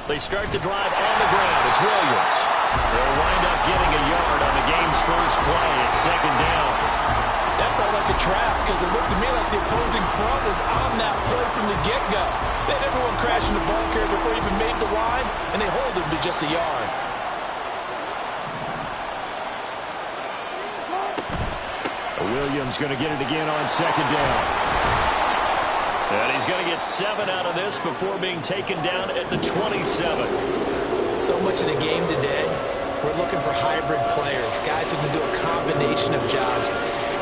They start the drive on the ground. It's Williams. They'll wind up getting a yard on the game's first play. It's second down. That felt like a trap because it looked to me like the opposing front was on that play from the get-go. They had everyone crashing the ball carrier before he even made the line, and they hold him to just a yard. Williams going to get it again on second down. And he's going to get 7 out of this before being taken down at the 27. So much of the game today, we're looking for hybrid players, guys who can do a combination of jobs.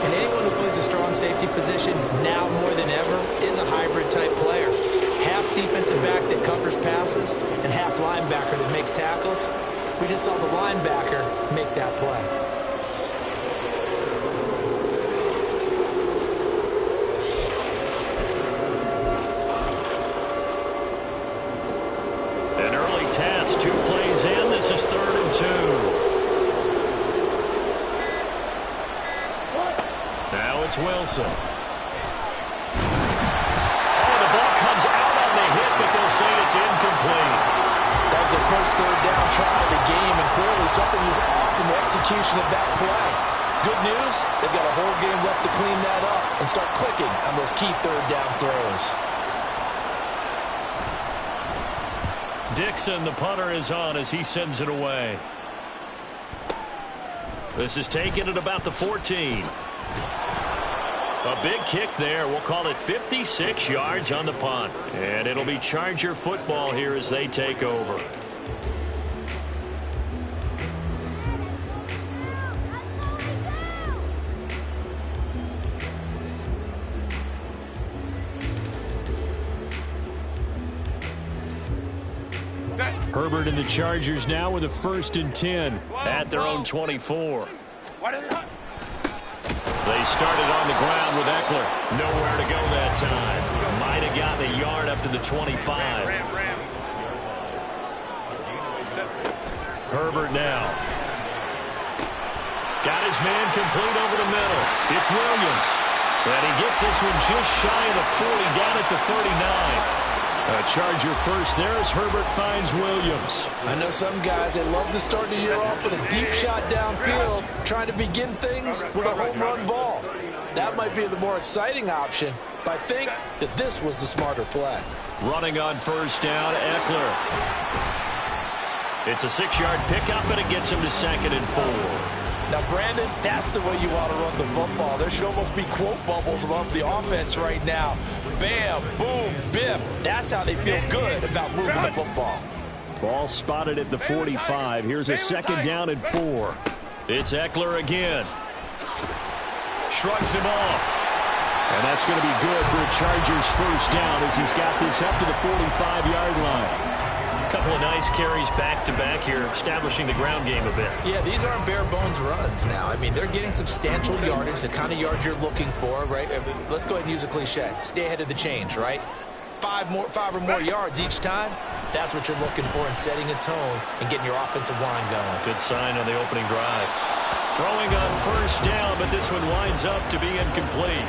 And anyone who plays a strong safety position, now more than ever, is a hybrid-type player. Half defensive back that covers passes and half linebacker that makes tackles. We just saw the linebacker make that play. Test, 2 plays in. This is 3rd and 2. Now it's Wilson. Oh, the ball comes out on the hit, but they'll say it's incomplete. That was the first 3rd down try of the game, and clearly something was off in the execution of that play. Good news, they've got a whole game left to clean that up and start clicking on those key 3rd down throws. Dixon, the punter, is on as he sends it away. This is taken at about the 14. A big kick there. We'll call it 56 yards on the punt. And it'll be Charger football here as they take over. Herbert and the Chargers now with a 1st and 10 at their own 24. They started on the ground with Eckler. Nowhere to go that time. Might have gotten a yard up to the 25. Herbert now. Got his man complete over the middle. It's Williams. And he gets this one just shy of the 40, down at the 39. A Charger first there as Herbert finds Williams. I know some guys, they love to start the year off with a deep shot downfield, trying to begin things with a home run ball. That might be the more exciting option, but I think that this was the smarter play. Running on 1st down, Eckler. It's a 6-yard pickup, and it gets him to 2nd and 4. Now, Brandon, that's the way you want to run the football. There should almost be quote bubbles above the offense right now. Bam, boom, biff. That's how they feel good about moving the football. Ball spotted at the 45. Here's a 2nd down and 4. It's Eckler again. Shrugs him off. And that's going to be good for a Chargers 1st down as he's got this up to the 45-yard line. A couple of nice carries back-to-back here, establishing the ground game a bit. Yeah, these aren't bare-bones runs now. I mean, they're getting substantial yardage, the kind of yards you're looking for, right? I mean, let's go ahead and use a cliche. Stay ahead of the change, right? 5 or more yards each time, that's what you're looking for in setting a tone and getting your offensive line going. Good sign on the opening drive. Throwing on 1st down, but this one winds up to be incomplete.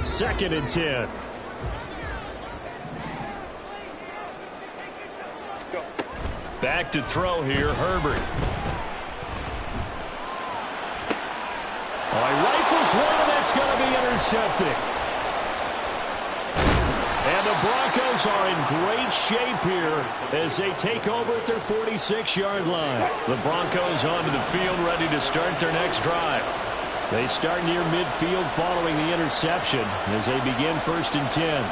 Second and 10. Back to throw here, Herbert. Oh, he rifles one, that's going to be intercepted. And the Broncos are in great shape here as they take over at their 46-yard line. The Broncos onto the field, ready to start their next drive. They start near midfield following the interception as they begin 1st and 10.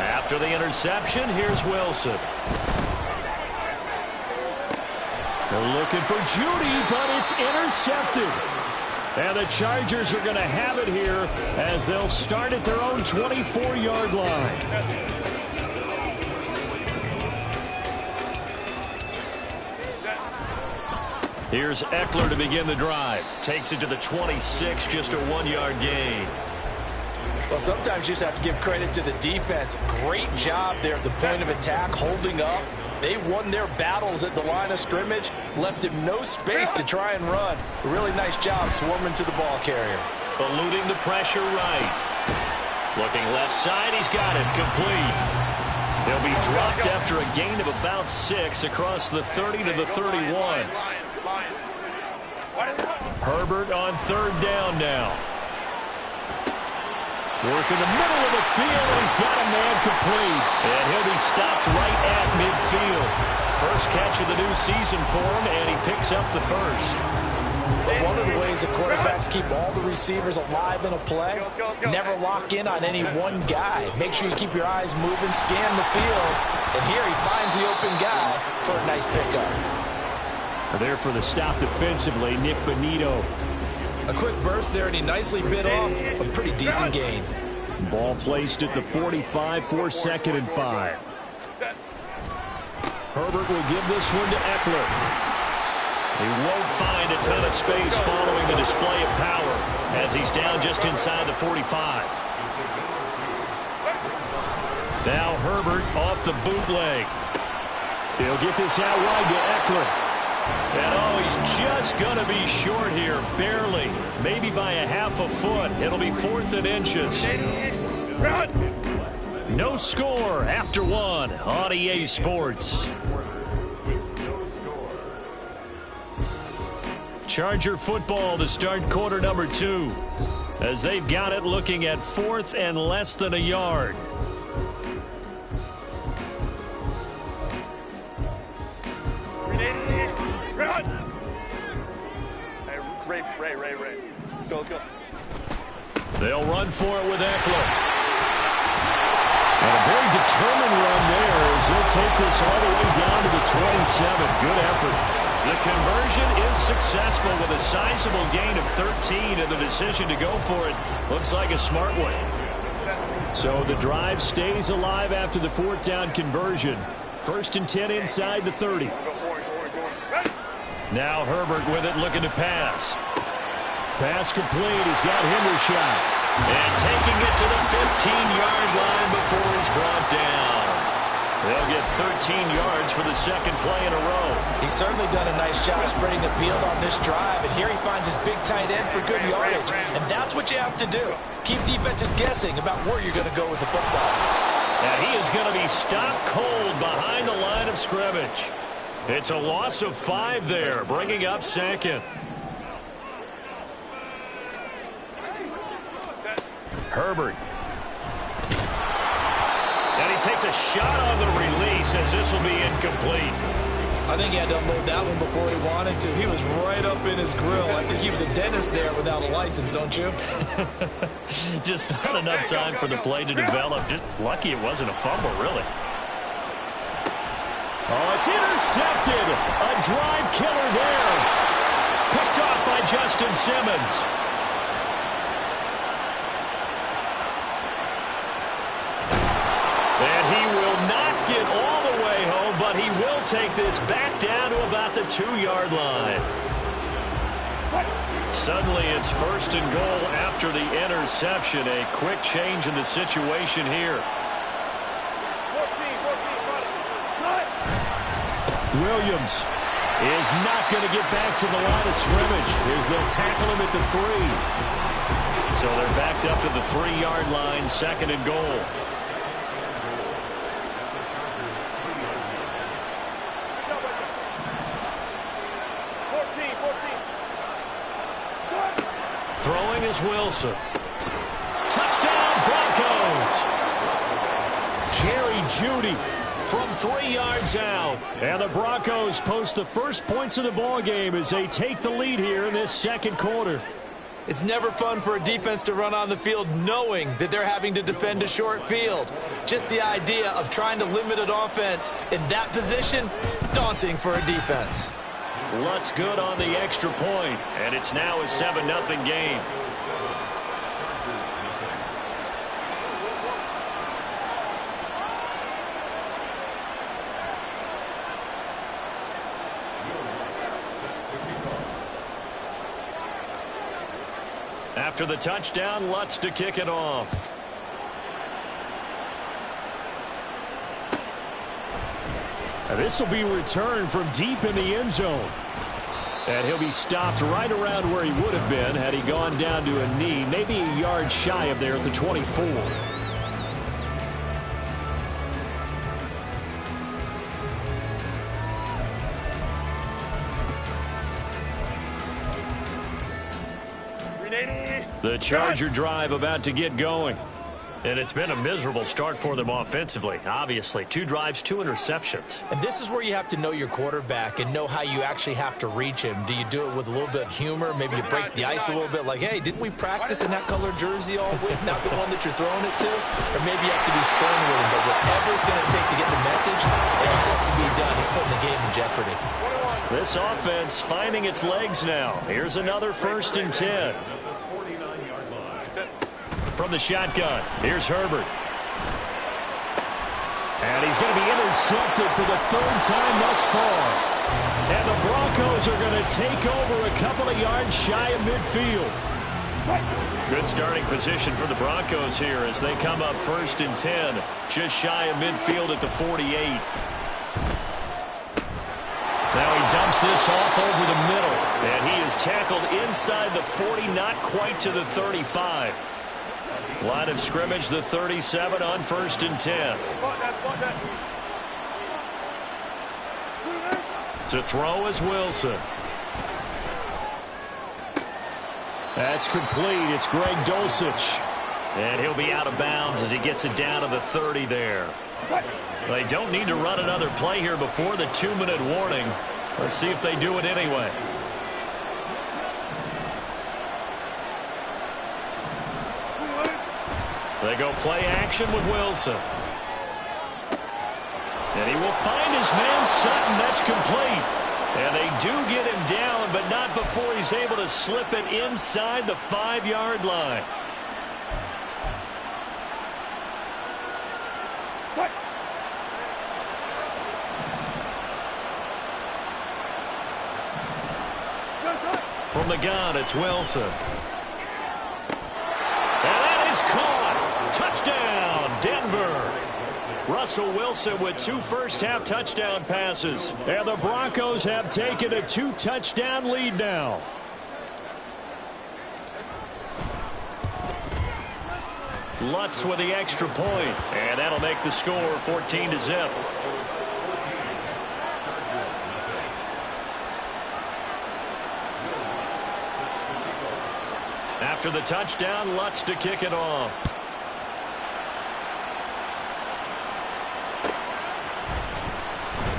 After the interception, here's Wilson. They're looking for Judy, but it's intercepted. And the Chargers are going to have it here as they'll start at their own 24-yard line. Here's Eckler to begin the drive. Takes it to the 26, just a 1-yard gain. Well, sometimes you just have to give credit to the defense. Great job there at the point of attack, holding up, They won their battles at the line of scrimmage, left him no space to try and run. A really nice job swarming to the ball carrier. Eluding the pressure right. Looking left side, he's got it, complete. He'll be dropped after a gain of about 6 across the 30 to the 31. Herbert on third down now. Work in the middle of the field, and he's got a man complete. And he'll be stopped right at midfield. First catch of the new season for him, and he picks up the first. But one of the ways the quarterbacks keep all the receivers alive in a play, never lock in on any one guy. Make sure you keep your eyes moving, scan the field, and here he finds the open guy for a nice pickup. There for the stop defensively, Nick Bonito. A quick burst there, and he nicely bit off a pretty decent gain. Ball placed at the 45 for 2nd and 5. Herbert will give this one to Eckler. He won't find a ton of space following the display of power as he's down just inside the 45. Now Herbert off the bootleg. He'll get this out wide to Eckler. And oh, he's just going to be short here, barely. Maybe by a half a foot. It'll be 4th and inches. No score after 1 on EA Sports. Charger football to start quarter number 2. As they've got it looking at 4th and less than a yard. Ray. Go. They'll run for it with Eckler. And a very determined run there as he'll take this all the way down to the 27. Good effort. The conversion is successful with a sizable gain of 13, and the decision to go for it looks like a smart one. So the drive stays alive after the 4th down conversion. 1st and 10 inside the 30. Now Herbert with it, looking to pass. Pass complete. He's got Hendershot. And taking it to the 15-yard line before he's brought down. They'll get 13 yards for the 2nd play in a row. He's certainly done a nice job spreading the field on this drive, and here he finds his big tight end for good yardage. And that's what you have to do. Keep defenses guessing about where you're going to go with the football. And he is going to be stopped cold behind the line of scrimmage. It's a loss of 5 there, bringing up 2nd. Herbert. And he takes a shot on the release as this will be incomplete. I think he had to unload that one before he wanted to. He was right up in his grill. I think he was a dentist there without a license, don't you? Just not enough time for the play to develop. Just lucky it wasn't a fumble, really. Oh, it's intercepted. A drive killer there. Picked off by Justin Simmons. And he will not get all the way home, but he will take this back down to about the 2-yard line. Suddenly it's 1st and goal after the interception. A quick change in the situation here. Williams is not going to get back to the line of scrimmage as they'll tackle him at the 3. So they're backed up to the 3-yard line, 2nd and goal. Throwing is Wilson. Touchdown, Broncos. Jerry Jeudy from 3 yards out. And the Broncos post the first points of the ballgame as they take the lead here in this 2nd quarter. It's never fun for a defense to run on the field knowing that they're having to defend a short field. Just the idea of trying to limit an offense in that position, daunting for a defense. Lutz good on the extra point, and it's now a 7-0 game. After the touchdown, Lutz to kick it off. This will be returned from deep in the end zone. And he'll be stopped right around where he would have been had he gone down to a knee, maybe a yard shy of there at the 24. The Charger drive about to get going. And it's been a miserable start for them offensively. Obviously, 2 drives, 2 interceptions. And this is where you have to know your quarterback and know how you actually have to reach him. Do you do it with a little bit of humor? Maybe you break the ice a little bit like, hey, didn't we practice in that color jersey all week? Not the one that you're throwing it to? Or maybe you have to be stern with him. But whatever it's going to take to get the message, it has to be done. He's putting the game in jeopardy. This offense finding its legs now. Here's another 1st and 10. From the shotgun, here's Herbert. And he's going to be intercepted for the 3rd time thus far. And the Broncos are going to take over a couple of yards shy of midfield. Good starting position for the Broncos here as they come up 1st and 10, just shy of midfield at the 48. Now he dumps this off over the middle, and he is tackled inside the 40, not quite to the 35. Line of scrimmage, the 37 on 1st and 10. To throw is Wilson. That's complete. It's Greg Dulcich. And he'll be out of bounds as he gets it down to the 30 there. They don't need to run another play here before the 2-minute warning. Let's see if they do it anyway. They go play action with Wilson. And he will find his man Sutton. That's complete. And they do get him down, but not before he's able to slip it inside the 5-yard line. From the gun, it's Wilson. And that is caught. Touchdown, Denver. Russell Wilson with 2 first-half touchdown passes. And the Broncos have taken a 2-touchdown lead now. Lutz with the extra point. And that'll make the score 14-0. After the touchdown, Lutz to kick it off.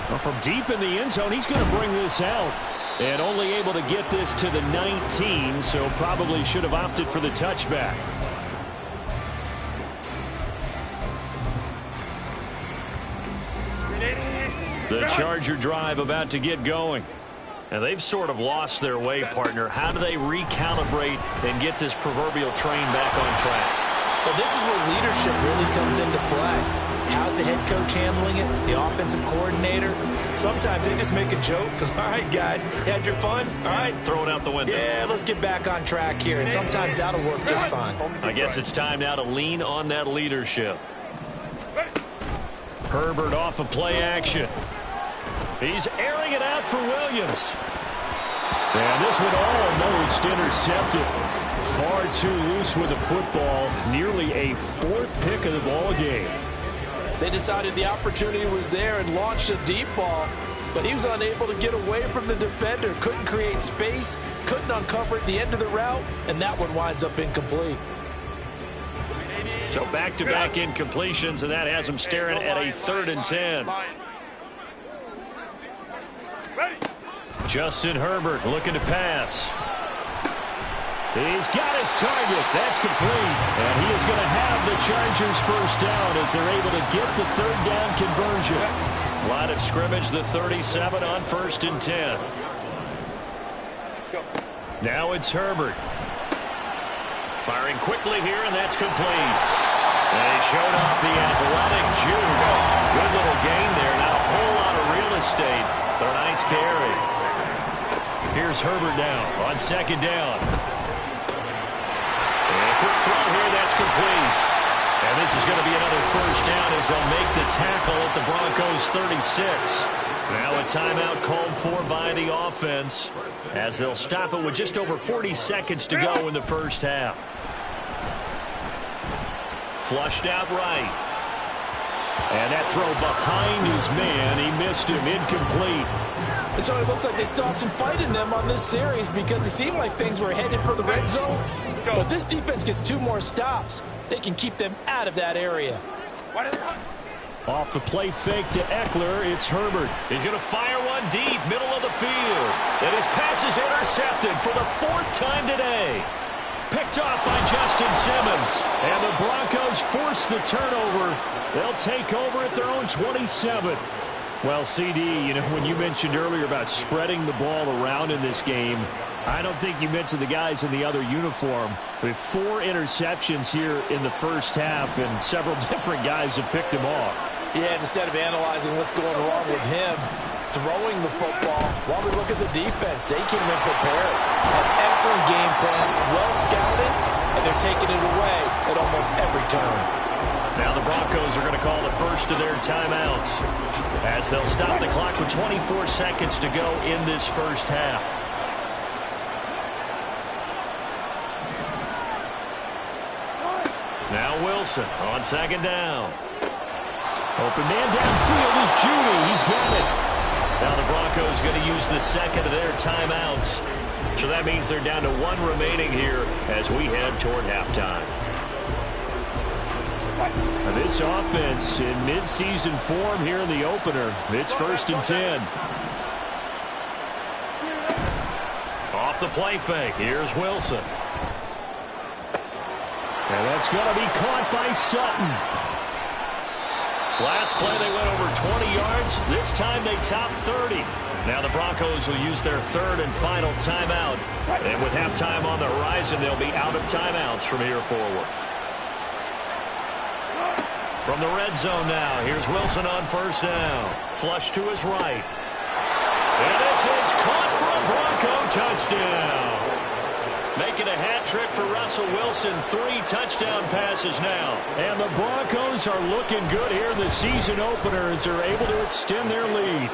Well, from deep in the end zone, he's going to bring this out. And only able to get this to the 19, so probably should have opted for the touchback. The Charger drive about to get going. And they've sort of lost their way, partner. How do they recalibrate and get this proverbial train back on track? Well, this is where leadership really comes into play. How's the head coach handling it? The offensive coordinator? Sometimes they just make a joke. All right, guys, you had your fun? All right. Throw it out the window. Yeah, let's get back on track here. And sometimes that'll work just fine. I guess it's time now to lean on that leadership. Herbert off of play action. He's airing it out for Williams. And this one almost intercepted. Far too loose with the football. Nearly a 4th pick of the ball game. They decided the opportunity was there and launched a deep ball, but he was unable to get away from the defender. Couldn't create space, couldn't uncover at the end of the route, and that one winds up incomplete. So back-to-back incompletions, and that has him staring at a 3rd and 10. Justin Herbert looking to pass. He's got his target. That's complete. And he is going to have the Chargers first down as they're able to get the 3rd down conversion. Line of scrimmage, the 37 on 1st and 10. Now it's Herbert. Firing quickly here, and that's complete. And he showed off the athletic judo. Good little gain there. Not a whole lot of real estate, but a nice carry. Here's Herbert now on 2nd down. And a quick throw here, that's complete. And this is going to be another first down as they'll make the tackle at the Broncos 36. Now a timeout called for by the offense as they'll stop it with just over 40 seconds to go in the first half. Flushed out right. And that throw behind his man. He missed him. Incomplete. So it looks like they still have some fight in them on this series because it seemed like things were headed for the red zone. But this defense gets 2 more stops. They can keep them out of that area. Off the play fake to Eckler, it's Herbert. He's going to fire one deep, middle of the field. And his pass is intercepted for the 4th time today. Picked off by Justin Simmons. And the Broncos force the turnover. They'll take over at their own 27. Well, CD, you know, when you mentioned earlier about spreading the ball around in this game, I don't think you mentioned the guys in the other uniform. With 4 interceptions here in the first half, and several different guys have picked him off. Yeah, instead of analyzing what's going wrong with him, throwing the football, while we look at the defense, they came in prepared. An excellent game plan, well scouted, and they're taking it away at almost every turn. Now the Broncos are going to call the first of their timeouts as they'll stop the clock with 24 seconds to go in this first half. Now Wilson on second down. Open man downfield is Judy. He's got it. Now the Broncos going to use the second of their timeouts. So that means they're down to 1 remaining here as we head toward halftime. This offense in midseason form here in the opener. It's 1st and 10. Off the play fake. Here's Wilson. And that's going to be caught by Sutton. Last play they went over 20 yards. This time they topped 30. Now the Broncos will use their 3rd and final timeout. And with halftime on the horizon, they'll be out of timeouts from here forward. From the red zone now, here's Wilson on 1st down. Flush to his right. And this is caught for a Bronco touchdown. Making a hat trick for Russell Wilson. 3 touchdown passes now. And the Broncos are looking good here in the season opener as they're able to extend their lead.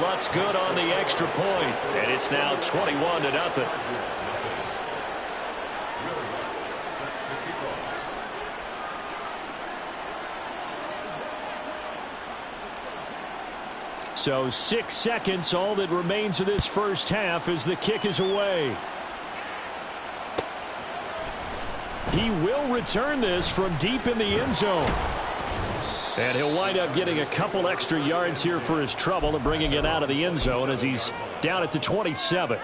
Lutz good on the extra point, and it's now 21-0. So 6 seconds, all that remains of this first half as the kick is away. He will return this from deep in the end zone. And he'll wind up getting a couple extra yards here for his trouble and bringing it out of the end zone as he's down at the 27.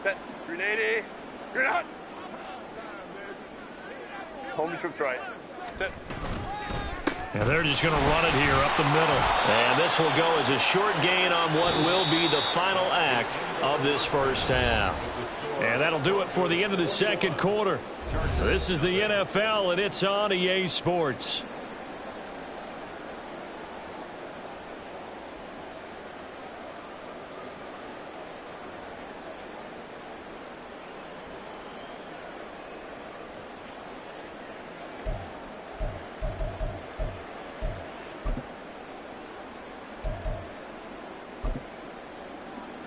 Set. 380. You're not. Hold your trips right. Set. And they're just going to run it here up the middle. And this will go as a short gain on what will be the final act of this first half. And that'll do it for the end of the second quarter. This is the NFL, and it's on EA Sports.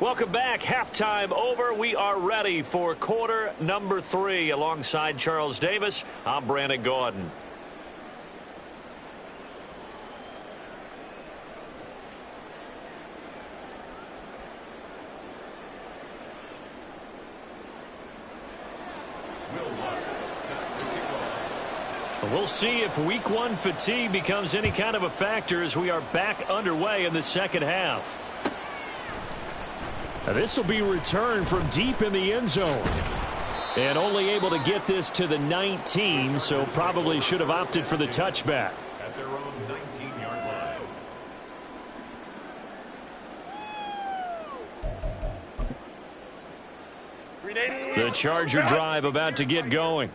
Welcome back. Halftime over. We are ready for quarter number 3. Alongside Charles Davis, I'm Brandon Gordon. We'll see if week 1 fatigue becomes any kind of a factor as we are back underway in the second half. Now this will be returned from deep in the end zone. And only able to get this to the 19, so probably should have opted for the touchback. At their own 19-yard line. The Charger drive about to get going.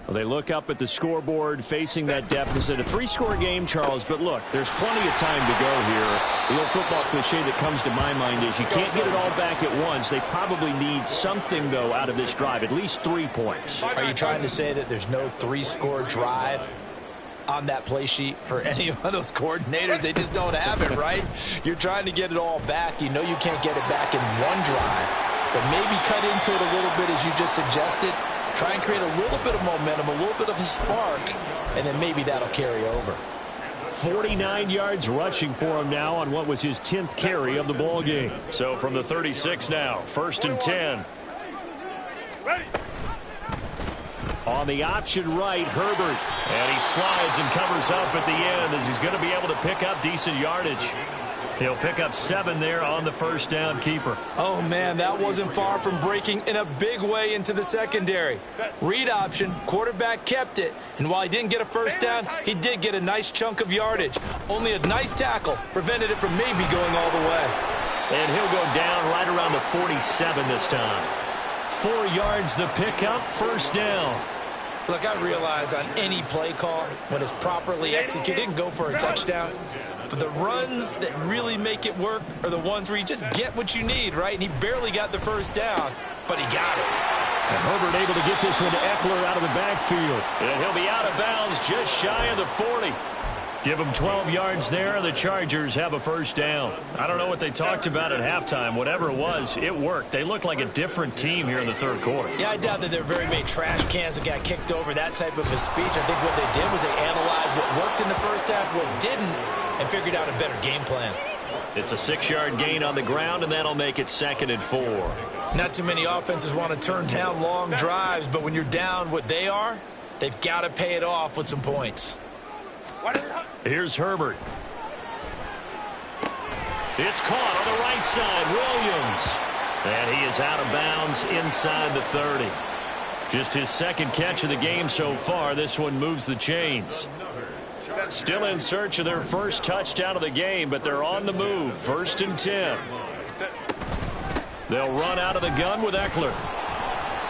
Well, they look up at the scoreboard facing that deficit. A 3-score game, Charles, but look, there's plenty of time to go here. The old football cliche that comes to my mind is you can't get it all back at once. They probably need something, though, out of this drive, at least 3 points. Are you trying to say that there's no 3-score drive on that play sheet for any of those coordinators? They just don't have it, right? You're trying to get it all back. You know you can't get it back in one drive, but maybe cut into it a little bit as you just suggested. Try and create a little bit of momentum, a little bit of a spark, and then maybe that'll carry over. 49 yards rushing for him now on what was his 10th carry of the ball game. So from the 36 now, 1st and 10. Ready. On the option right, Herbert. And he slides and covers up at the end as he's going to be able to pick up decent yardage. He'll pick up 7 there on the first down keeper. Oh, man, that wasn't far from breaking in a big way into the secondary. Read option, quarterback kept it, and while he didn't get a first down, he did get a nice chunk of yardage. Only a nice tackle prevented it from maybe going all the way. And he'll go down right around the 47 this time. 4 yards the pickup, first down. Look, I realize on any play call, when it's properly executed, it can go for a touchdown. But the runs that really make it work are the ones where you just get what you need, right? And he barely got the first down, but he got it. And Herbert able to get this one to Eckler out of the backfield. And he'll be out of bounds just shy of the 40. Give him 12 yards there, and the Chargers have a first down. I don't know what they talked about at halftime. Whatever it was, it worked. They look like a different team here in the third quarter. Yeah, I doubt that there are very many trash cans that got kicked over, that type of a speech. I think what they did was they analyzed what worked in the first half, what didn't, and figured out a better game plan. It's a 6-yard gain on the ground, and that'll make it 2nd and 4. Not too many offenses want to turn down long drives, but when you're down what they are, they've got to pay it off with some points. Here's Herbert. It's caught on the right side, Williams. And he is out of bounds inside the 30. Just his 2nd catch of the game so far. This one moves the chains. Still in search of their first touchdown of the game, but they're on the move. 1st and 10. They'll run out of the gun with Eckler.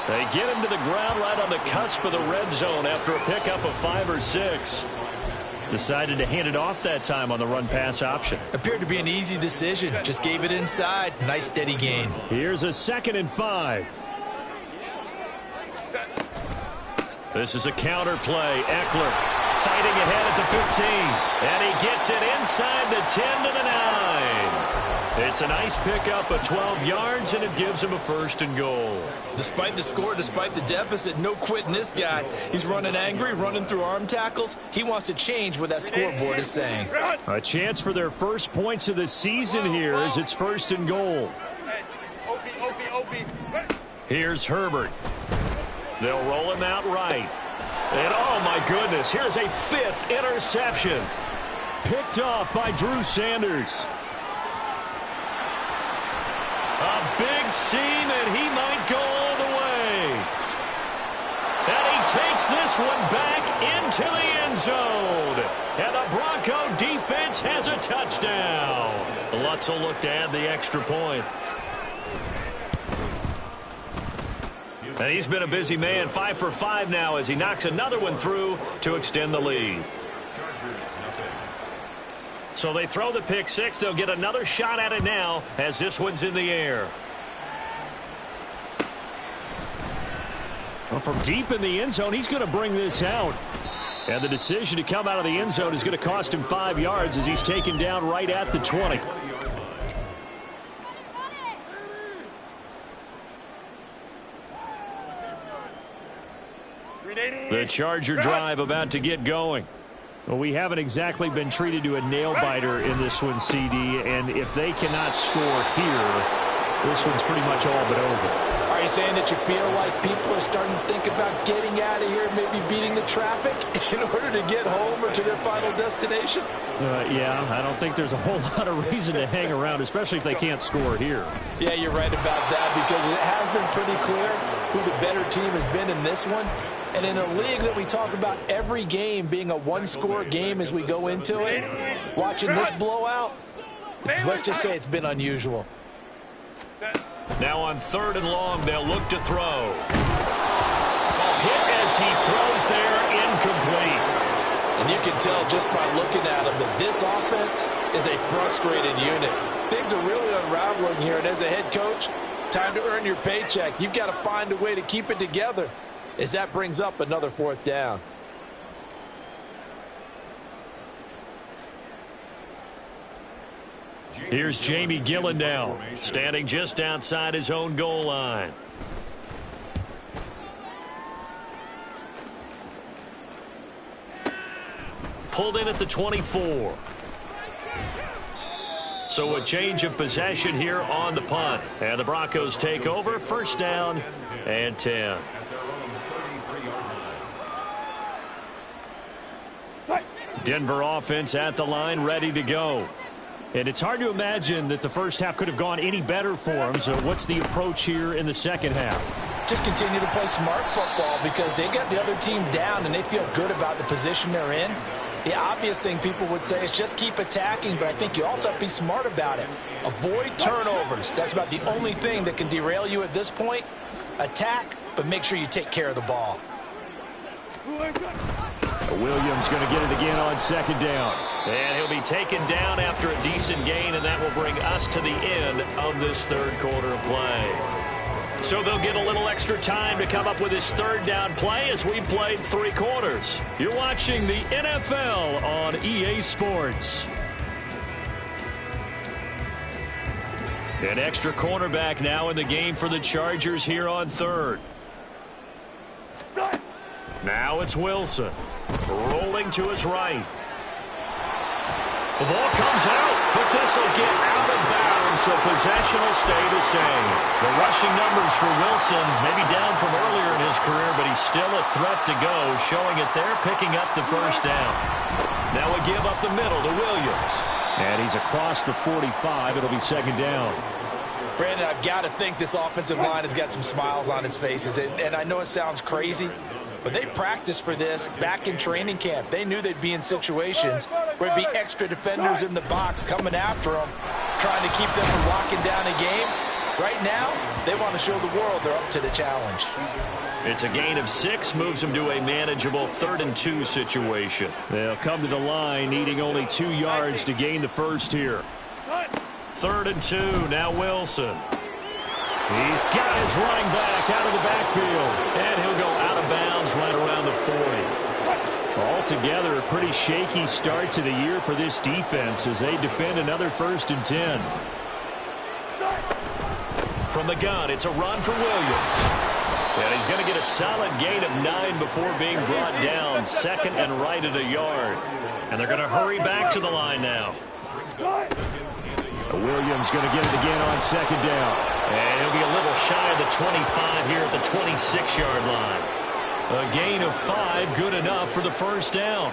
They get him to the ground right on the cusp of the red zone after a pickup of 5 or 6. Decided to hand it off that time on the run-pass option. Appeared to be an easy decision. Just gave it inside. Nice steady gain. Here's a 2nd and 5. This is a counter play. Eckler fighting ahead at the 15. And he gets it inside the 10 to the 9. It's a nice pickup of 12 yards, and it gives him a 1st and goal. Despite the score, despite the deficit, no quitting this guy. He's running angry, running through arm tackles. He wants to change what that scoreboard is saying. A chance for their first points of the season here as it's 1st and goal. Here's Herbert. They'll roll him out right. And oh my goodness, here's a 5th interception. Picked off by Drew Sanders. A big seam, and he might go all the way. And he takes this one back into the end zone. And the Bronco defense has a touchdown. Lutz will look to add the extra point. And he's been a busy man, 5 for 5 now as he knocks another one through to extend the lead. So they throw the pick 6. They'll get another shot at it now as this one's in the air. Well, from deep in the end zone, he's going to bring this out. And the decision to come out of the end zone is going to cost him 5 yards as he's taken down right at the 20. The Charger drive about to get going. Well, we haven't exactly been treated to a nail-biter in this one, CD, and if they cannot score here, this one's pretty much all but over. Are you saying that you feel like people are starting to think about getting out of here, maybe beating the traffic in order to get home or to their final destination? Yeah, I don't think there's a whole lot of reason to hang around, especially if they can't score here. Yeah, you're right about that because it has been pretty clear who the better team has been in this one. And in a league that we talk about every game being a one-score game as we go into it, watching this blowout, let's just say it's been unusual. Now on 3rd and long, they'll look to throw. Ball hit as He throws there, incomplete. And you can tell just by looking at him that this offense is a frustrated unit. Things are really unraveling here, and as a head coach, time to earn your paycheck. You've got to find a way to keep it together as that brings up another 4th down. Here's Jamie Gillen now, standing just outside his own goal line. Pulled in at the 24. So a change of possession here on the punt. And the Broncos take over, 1st down and 10. Denver offense at the line, ready to go. And it's hard to imagine that the first half could have gone any better for them. So what's the approach here in the second half? Just continue to play smart football because they got the other team down and they feel good about the position they're in. The obvious thing people would say is just keep attacking, but I think you also have to be smart about it. Avoid turnovers. That's about the only thing that can derail you at this point. Attack, but make sure you take care of the ball. Williams going to get it again on 2nd down. And he'll be taken down after a decent gain, and that will bring us to the end of this 3rd quarter of play. So they'll get a little extra time to come up with his 3rd down play as we played 3 quarters. You're watching the NFL on EA Sports. An extra cornerback now in the game for the Chargers here on 3rd. Now it's Wilson. Rolling to his right. The ball comes out, but this will get out of bounds, so possession will stay the same. The rushing numbers for Wilson maybe down from earlier in his career, but he's still a threat to go, showing it there, picking up the 1st down. Now we give up the middle to Williams. And he's across the 45. It'll be 2nd down. Brandon, I've got to think this offensive line has got some smiles on its faces, and I know it sounds crazy, but they practiced for this back in training camp. They knew they'd be in situations where there'd be extra defenders in the box coming after them, trying to keep them from locking down a game. Right now, they want to show the world they're up to the challenge. It's a gain of 6, moves them to a manageable 3rd and 2 situation. They'll come to the line, needing only 2 yards to gain the 1st here. 3rd and 2, now Wilson. He's got his running back out of the backfield, and he'll go out of bounds right around the 40. Altogether, a pretty shaky start to the year for this defense as they defend another 1st and 10. From the gun, it's a run for Williams. And he's going to get a solid gain of 9 before being brought down, 2nd and right at a yard. And they're going to hurry back to the line now. Williams going to get it again on 2nd down. And he'll be a little shy of the 25 here at the 26-yard line. A gain of 5, good enough for the 1st down.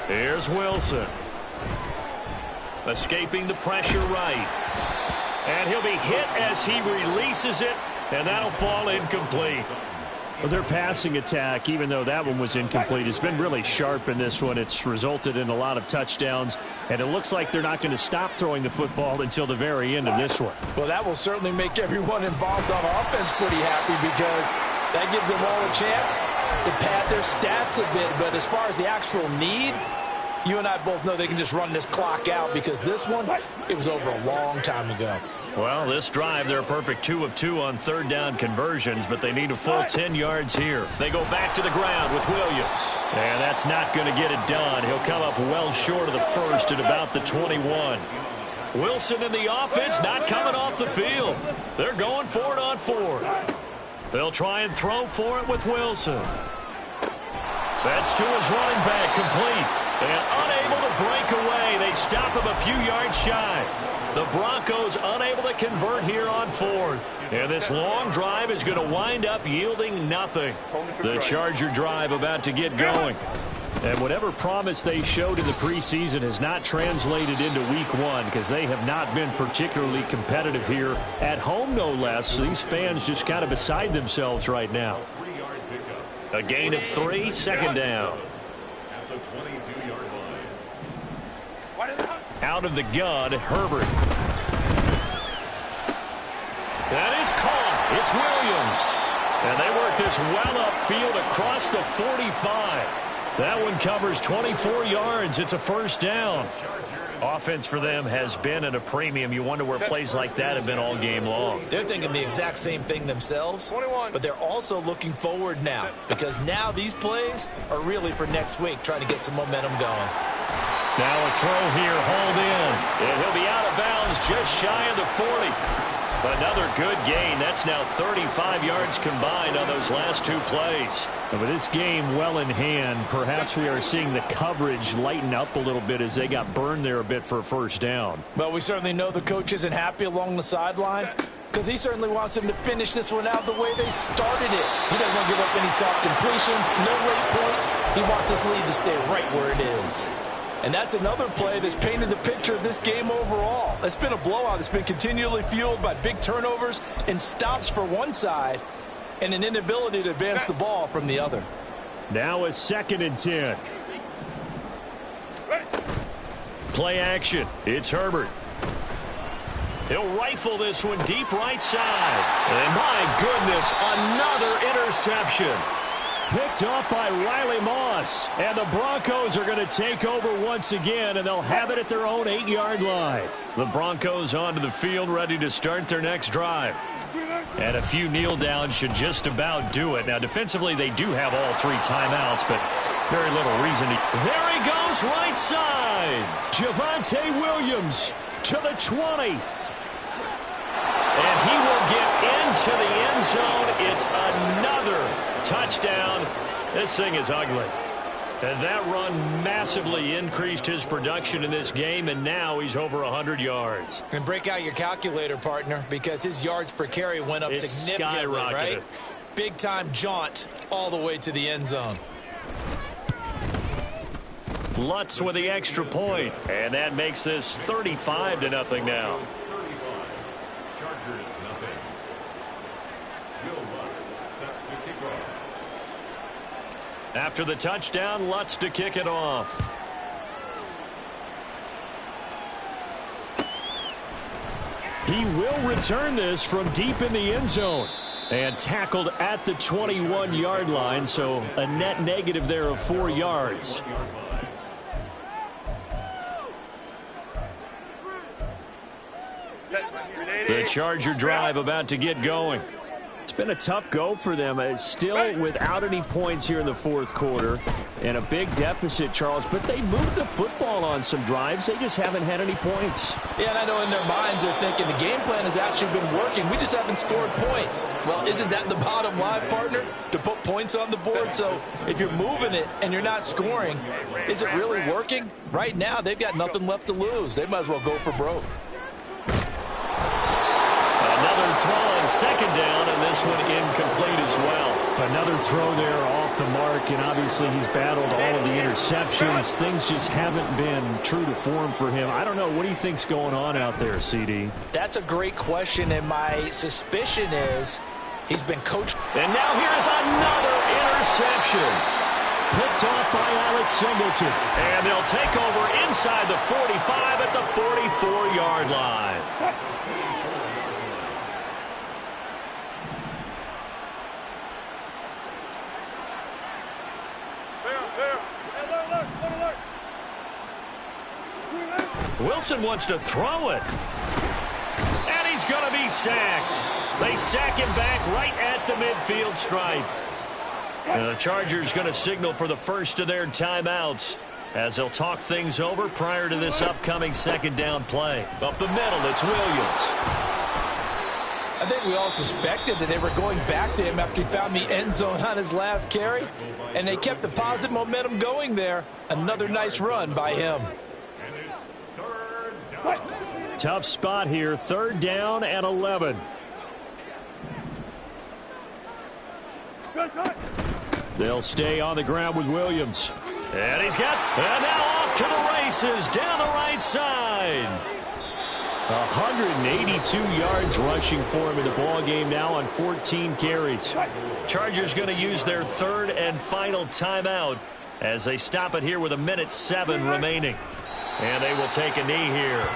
Here's Wilson. Escaping the pressure right. And he'll be hit as he releases it, and that'll fall incomplete. Well, their passing attack, even though that one was incomplete, has been really sharp in this one. It's resulted in a lot of touchdowns, and it looks like they're not going to stop throwing the football until the very end of this one. Well, that will certainly make everyone involved on offense pretty happy because that gives them all a chance to pad their stats a bit. But as far as the actual need, you and I both know they can just run this clock out because this one, it was over a long time ago. Well, this drive, they're a perfect 2 of 2 on 3rd down conversions, but they need a full 10 yards here. They go back to the ground with Williams. And that's not going to get it done. He'll come up well short of the 1st at about the 21. Wilson and the offense not coming off the field. They're going for it on 4th. They'll try and throw for it with Wilson. That's to his running back, complete. And unable to break away. They stop him a few yards shy. The Broncos unable to convert here on 4th. And this long drive is going to wind up yielding nothing. The Charger drive about to get going. And whatever promise they showed in the preseason has not translated into week 1 because they have not been particularly competitive here at home, no less. So these fans just kind of beside themselves right now. A gain of 3, 2nd down. At the 22-yard line. Out of the gun, Herbert. That is caught. It's Williams. And they work this well upfield across the 45. That one covers 24 yards. It's a first down. Offense for them has been at a premium. You wonder where plays like that have been all game long. They're thinking the exact same thing themselves, but they're also looking forward now because now these plays are really for next week, trying to get some momentum going. Now a throw here, hauled in. And he'll be out of bounds just shy of the 40. Another good gain. That's now 35 yards combined on those last two plays. And with this game well in hand, perhaps we are seeing the coverage lighten up a little bit as they got burned there a bit for a first down. Well, we certainly know the coach isn't happy along the sideline because he certainly wants them to finish this one out the way they started it. He doesn't want to give up any soft completions, no late points. He wants his lead to stay right where it is. And that's another play that's painted the picture of this game overall. It's been a blowout. It's been continually fueled by big turnovers and stops for one side and an inability to advance the ball from the other. Now a 2nd and 10. Play action. It's Herbert. He'll rifle this one deep right side. And my goodness, another interception. Picked off by Riley Moss. And the Broncos are going to take over once again, and they'll have it at their own 8-yard line. The Broncos onto the field, ready to start their next drive. And a few kneel downs should just about do it. Now, defensively, they do have all 3 timeouts, but very little reason to... There he goes, right side. Javonte Williams to the 20. And he will get into the end zone. It's another touchdown. This thing is ugly. And that run massively increased his production in this game, and now he's over 100 yards. And break out your calculator, partner, because his yards per carry went up significantly, right? Big-time jaunt all the way to the end zone. Lutz with the extra point, and that makes this 35-0 now. Chargers, nothing. Will Lutz set to kick off. After the touchdown, Lutz to kick it off. He will return this from deep in the end zone. And tackled at the 21-yard line, so a net negative there of 4 yards. The Charger drive about to get going. It's been a tough go for them. It's still without any points here in the fourth quarter. And a big deficit, Charles. But they moved the football on some drives. They just haven't had any points. Yeah, and I know in their minds they're thinking the game plan has actually been working. We just haven't scored points. Well, isn't that the bottom line, partner? To put points on the board? So if you're moving it and you're not scoring, is it really working? Right now, they've got nothing left to lose. They might as well go for broke. Another throw on 2nd down, and this one incomplete as well. Another throw there off the mark, and obviously he's battled all of the interceptions. Things just haven't been true to form for him. I don't know. What do you think's going on out there, CD? That's a great question, and my suspicion is he's been coached. And now here's another interception. Picked off by Alex Singleton. And they'll take over inside the 45 at the 44-yard line. Wilson wants to throw it. And he's going to be sacked. They sack him back right at the midfield stripe. And the Chargers going to signal for the first of their timeouts as they'll talk things over prior to this upcoming 2nd down play. Up the middle, it's Williams. I think we all suspected that they were going back to him after he found the end zone on his last carry, and they kept the positive momentum going there. Another nice run by him. Tough spot here. 3rd down and 11. They'll stay on the ground with Williams. And he's got, and now off to the races down the right side. 182 yards rushing for him in the ball game now on 14 carries. Chargers going to use their 3rd and final timeout as they stop it here with 1:07 remaining. And they will take a knee here.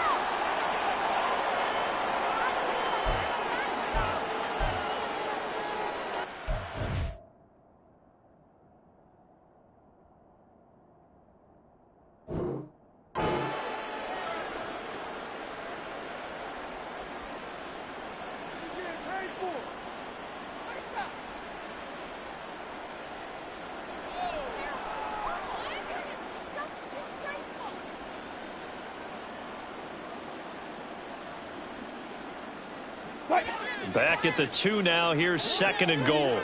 Back at the 2 now. Here's 2nd and goal.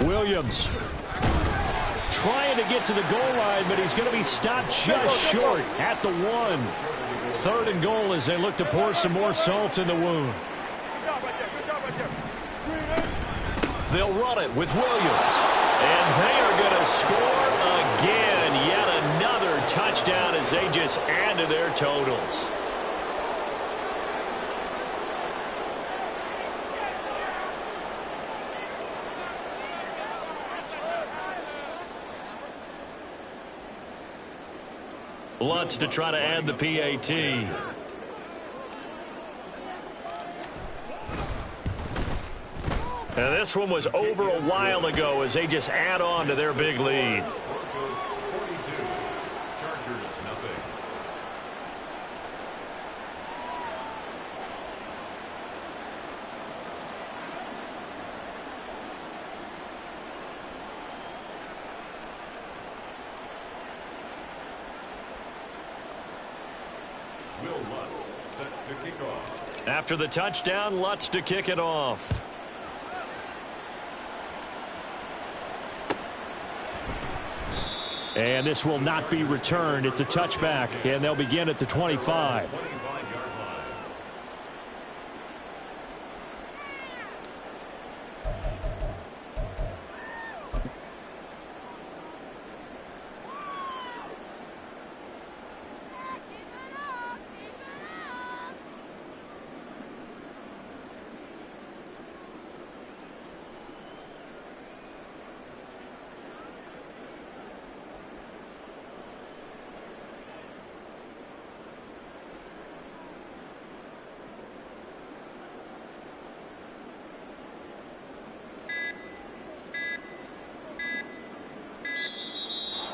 Williams trying to get to the goal line, but he's going to be stopped just short at the 1. 3rd and goal as they look to pour some more salt in the wound. They'll run it with Williams. And they are going to score again. Yet another touchdown as they just add to their totals. Lutz to try to add the PAT. And this one was over a while ago as they just add on to their big lead. Broncos 42, Chargers nothing. Will Lutz set to kick off. After the touchdown, Lutz to kick it off. And this will not be returned. It's a touchback, and they'll begin at the 25. 25-yard line.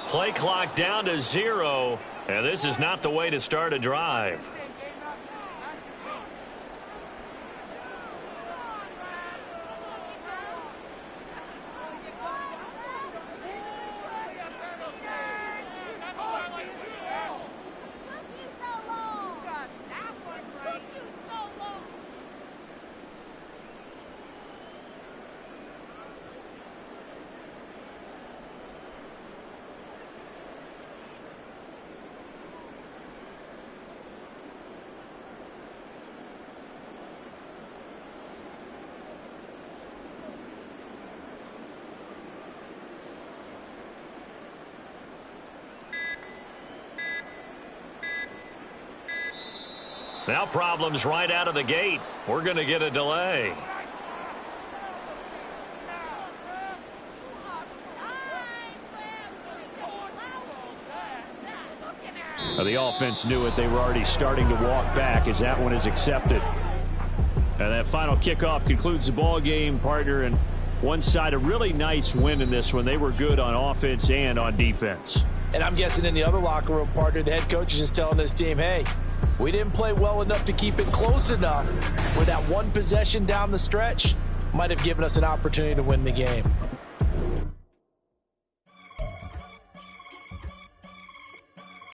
Play clock down to 0, and this is not the way to start a drive. Now problems right out of the gate. We're going to get a delay. The offense knew it. They were already starting to walk back as that one is accepted. And that final kickoff concludes the ball game, partner. And one side, a really nice win in this one. They were good on offense and on defense. And I'm guessing in the other locker room, partner, the head coach is just telling this team, hey, we didn't play well enough to keep it close enough where that one possession down the stretch might have given us an opportunity to win the game.